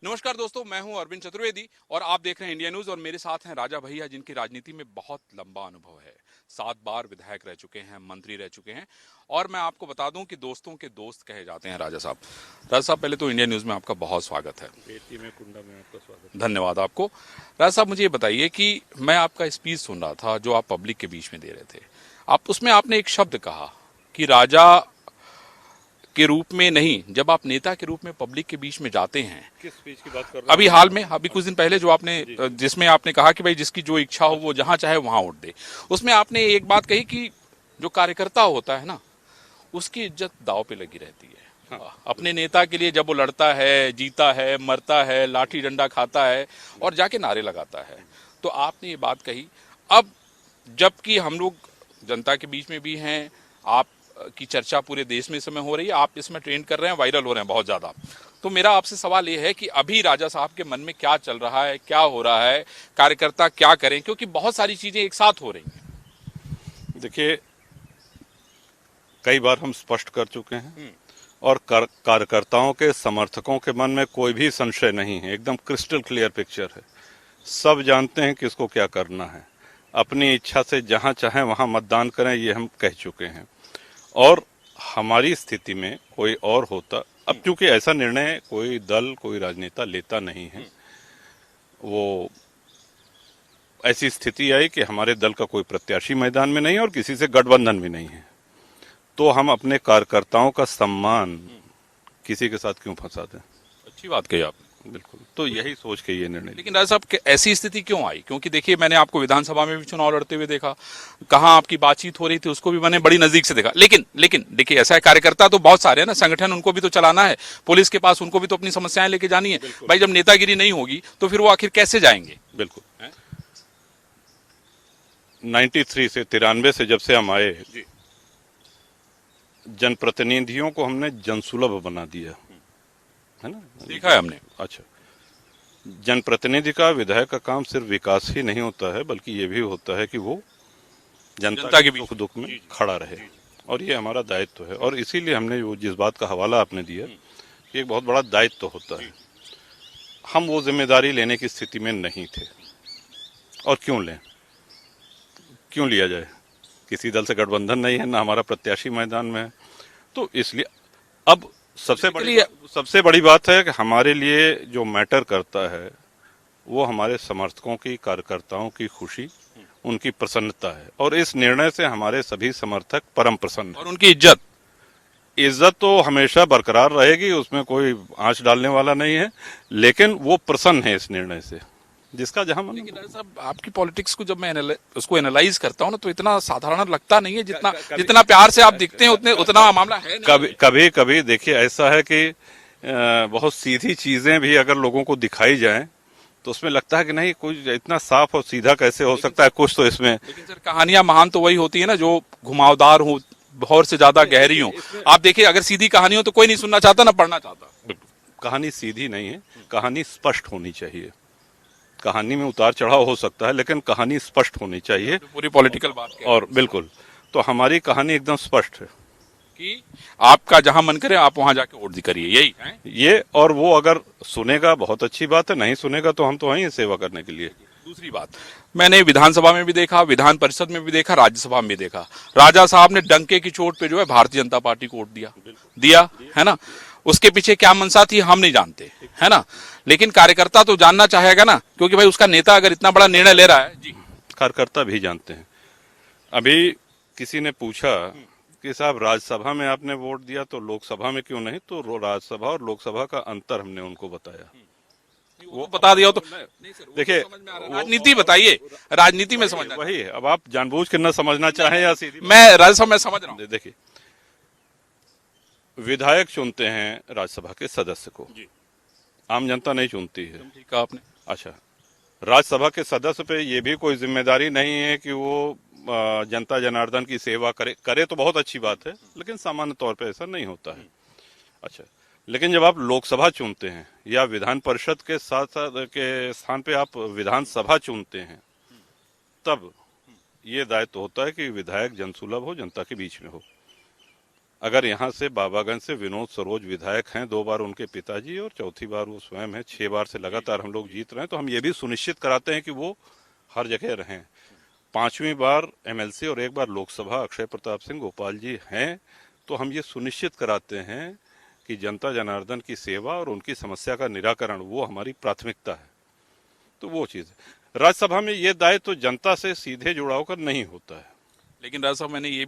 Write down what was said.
नमस्कार दोस्तों, मैं हूं अरविंद चतुर्वेदी और आप देख रहे हैं इंडिया न्यूज। और मेरे साथ हैं राजा भैया, जिनकी राजनीति में बहुत लंबा अनुभव है। 7 बार विधायक रह चुके हैं, मंत्री रह चुके हैं। और मैं आपको बता दूं कि दोस्तों के दोस्त कहे जाते हैं राजा साहब। राजा साहब, पहले तो इंडिया न्यूज में आपका बहुत स्वागत है। बेटी में कुंडा में आपका स्वागत। धन्यवाद आपको। राजा साहब, मुझे ये बताइए कि मैं आपका स्पीच सुन रहा था जो आप पब्लिक के बीच में दे रहे थे। आप उसमें आपने एक शब्द कहा कि राजा के रूप में नहीं, जब आप नेता के रूप में पब्लिक के बीच में जाते हैं। किस स्पीच की बात कर रहे हैं? अभी हाल में, अभी कुछ दिन पहले जो आपने, जिसमें आपने कहा कि भाई जिसकी जो इच्छा हो वो जहां चाहे वहां वोट दे। उसमें आपने एक बात कही कि जो कार्यकर्ता होता है ना, उसकी इज्जत दांव पे लगी रहती है। हाँ। अपने नेता के लिए जब वो लड़ता है, जीता है, मरता है, लाठी डंडा खाता है और जाके नारे लगाता है। तो आपने ये बात कही। अब जबकि हम लोग जनता के बीच में भी हैं, आप की चर्चा पूरे देश में इस समय हो रही है, आप इसमें ट्रेंड कर रहे हैं, वायरल हो रहे हैं बहुत ज्यादा। तो मेरा आपसे सवाल ये है कि अभी राजा साहब के मन में क्या चल रहा है, क्या हो रहा है, कार्यकर्ता क्या करें, क्योंकि बहुत सारी चीजें एक साथ हो रही हैं। देखिए, कई बार हम स्पष्ट कर चुके हैं और कार्यकर्ताओं के समर्थकों के मन में कोई भी संशय नहीं है। एकदम क्रिस्टल क्लियर पिक्चर है। सब जानते हैं कि इसको क्या करना है। अपनी इच्छा से जहां चाहे वहां मतदान करें, ये हम कह चुके हैं। और हमारी स्थिति में कोई और होता, अब क्योंकि ऐसा निर्णय कोई दल, कोई राजनेता लेता नहीं है, वो ऐसी स्थिति आई कि हमारे दल का कोई प्रत्याशी मैदान में नहीं है और किसी से गठबंधन भी नहीं है, तो हम अपने कार्यकर्ताओं का सम्मान किसी के साथ क्यों फंसा दें। अच्छी बात कही आप। बिल्कुल, तो यही सोच के ये निर्णय। लेकिन राजा साहब, ऐसी स्थिति क्यों आई? क्योंकि देखिए, मैंने आपको विधानसभा में भी चुनाव लड़ते हुए देखा, कहाँ आपकी बातचीत हो रही थी उसको भी मैंने बड़ी नजदीक से देखा। लेकिन देखिए, ऐसा है, कार्यकर्ता तो बहुत सारे हैं ना, संगठन उनको भी तो चलाना है, पुलिस के पास उनको भी तो अपनी समस्याएं लेके जानी है। भाई, जब नेतागिरी नहीं होगी तो फिर वो आखिर कैसे जाएंगे? बिल्कुल। 93 से 93 से जब से हम आए, जनप्रतिनिधियों को हमने जनसुलभ बना दिया है ना, देखा है हमने। अच्छा, जनप्रतिनिधि का, विधायक का काम सिर्फ विकास ही नहीं होता है, बल्कि ये भी होता है कि वो जनता के सुख दुख में खड़ा रहे। और ये हमारा दायित्व है। और इसीलिए हमने वो जिस बात का हवाला आपने दिया कि एक बहुत बड़ा दायित्व होता है, हम वो जिम्मेदारी लेने की स्थिति में नहीं थे। और क्यों लें, क्यों लिया जाए? किसी दल से गठबंधन नहीं है, ना हमारा प्रत्याशी मैदान में है। तो इसलिए अब सबसे बड़ी बात है कि हमारे लिए जो मैटर करता है वो हमारे समर्थकों की, कार्यकर्ताओं की खुशी, उनकी प्रसन्नता है। और इस निर्णय से हमारे सभी समर्थक परम प्रसन्न, और उनकी इज्जत तो हमेशा बरकरार रहेगी, उसमें कोई आंच डालने वाला नहीं है। लेकिन वो प्रसन्न है इस निर्णय से, जिसका जहां मन। लेकिन साहब, आपकी पॉलिटिक्स को जब मैं उसको एनालाइज करता हूँ ना, तो इतना साधारण लगता नहीं है। जितना प्यार से आप दिखते हैं उतना मामला है नहीं। कभी देखिए, ऐसा है कि बहुत सीधी चीजें भी अगर लोगों को दिखाई जाएं तो उसमें लगता है कि नहीं, कुछ इतना साफ और सीधा कैसे हो सकता है, कुछ तो इसमें। लेकिन सर, कहानियां महान तो वही होती है ना जो घुमावदार हो, बहुत से ज्यादा गहरी हो। आप देखिए, अगर सीधी कहानी हो तो कोई नहीं सुनना चाहता, ना पढ़ना चाहता। कहानी सीधी नहीं है, कहानी स्पष्ट होनी चाहिए। कहानी में उतार चढ़ाव हो सकता है, लेकिन कहानी स्पष्ट होनी चाहिए। पूरी पॉलिटिकल बात और बिल्कुल, तो हमारी कहानी एकदम स्पष्ट है कि आपका जहां मन करे आप वहां जाके वोट करिए, यही है ये। और वो अगर सुनेगा बहुत अच्छी बात है, नहीं सुनेगा तो हम तो वहीं सेवा करने के लिए। दूसरी बात, मैंने विधानसभा में भी देखा, विधान परिषद में भी देखा, राज्यसभा में भी देखा, राजा साहब ने डंके की चोट पे जो है भारतीय जनता पार्टी को वोट दिया है ना। उसके पीछे क्या मंशा थी हम नहीं जानते, है ना। लेकिन कार्यकर्ता तो जानना चाहेगा ना, क्योंकि भाई उसका नेता अगर इतना बड़ा निर्णय ले रहा है। जी, कार्यकर्ता भी जानते हैं। अभी किसी ने पूछा कि साहब, राज्यसभा में आपने वोट दिया तो लोकसभा में क्यों नहीं? तो राज्यसभा और लोकसभा का अंतर हमने उनको बताया। वो बता दिया तो देखिए, राजनीति बताइए, राजनीति में समझना वही है। अब आप जानबूझ के न समझना चाहें या सीधी, मैं राज्यसभा में समझ रहा हूँ। देखिए, विधायक चुनते हैं राज्यसभा के सदस्य को, आम जनता नहीं चुनती है। ठीक कहा आपने। अच्छा, राज्यसभा के सदस्य पे ये भी कोई जिम्मेदारी नहीं है कि वो जनता जनार्दन की सेवा करे तो बहुत अच्छी बात है, लेकिन सामान्य तौर पे ऐसा नहीं होता है। अच्छा, लेकिन जब आप लोकसभा चुनते हैं या विधान परिषद के साथ साथ के स्थान पे आप विधानसभा चुनते हैं, तब ये दायित्व होता है कि विधायक जनसुलभ हो, जनता के बीच में हो। अगर यहाँ से बाबागंज से विनोद सरोज विधायक हैं, 2 बार उनके पिताजी और चौथी बार वो स्वयं है, 6 बार से लगातार हम लोग जीत रहे हैं, तो हम ये भी सुनिश्चित कराते हैं कि वो हर जगह रहें। 5वीं बार एमएलसी और 1 बार लोकसभा अक्षय प्रताप सिंह गोपाल जी हैं, तो हम ये सुनिश्चित कराते हैं कि जनता जनार्दन की सेवा और उनकी समस्या का निराकरण वो हमारी प्राथमिकता है। तो वो चीज है। राज्यसभा में ये दायित्व तो जनता से सीधे जुड़ाव कर नहीं होता है। लेकिन राजा साहब मैंने ये